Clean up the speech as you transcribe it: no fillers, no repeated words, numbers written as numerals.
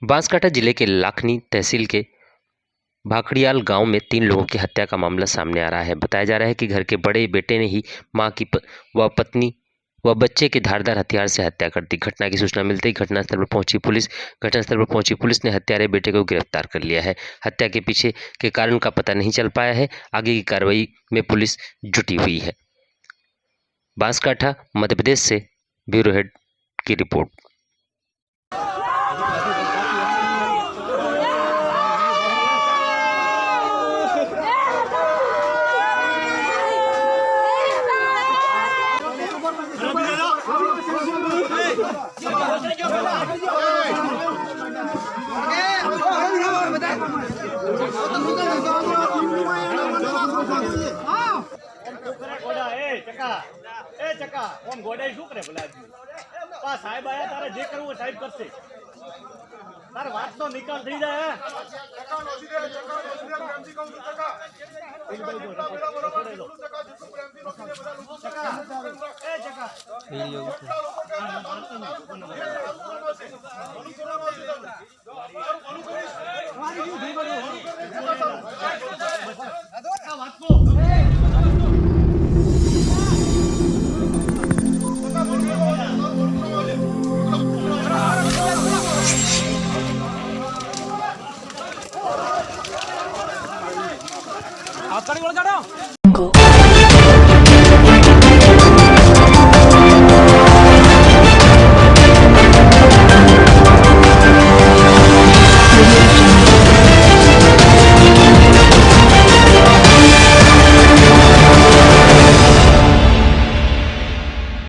बांसकाठा जिले के लाखनी तहसील के भाखड़ियाल गांव में 3 लोगों की हत्या का मामला सामने आ रहा है। बताया जा रहा है कि घर के बड़े बेटे ने ही मां की व पत्नी व बच्चे के धारदार हथियार से हत्या कर दी। घटना की सूचना मिलते ही घटनास्थल पर पहुंची पुलिस ने हत्यारे बेटे को गिरफ्तार कर लिया है। हत्या के पीछे के कारण का पता नहीं चल पाया है। आगे की कार्रवाई में पुलिस जुटी हुई है। बांसकाठा मध्य प्रदेश से ब्यूरो हेड की रिपोर्ट। चका ओम गोडाई શું કરે ભલા પા સાહેબ આયા તારે જે કરવું સાહેબ કરશે તાર વાત તો નિકાલ થઈ જાય ચકા નોસી દે એમસી કહું ચકા એ ચકા વિડિયો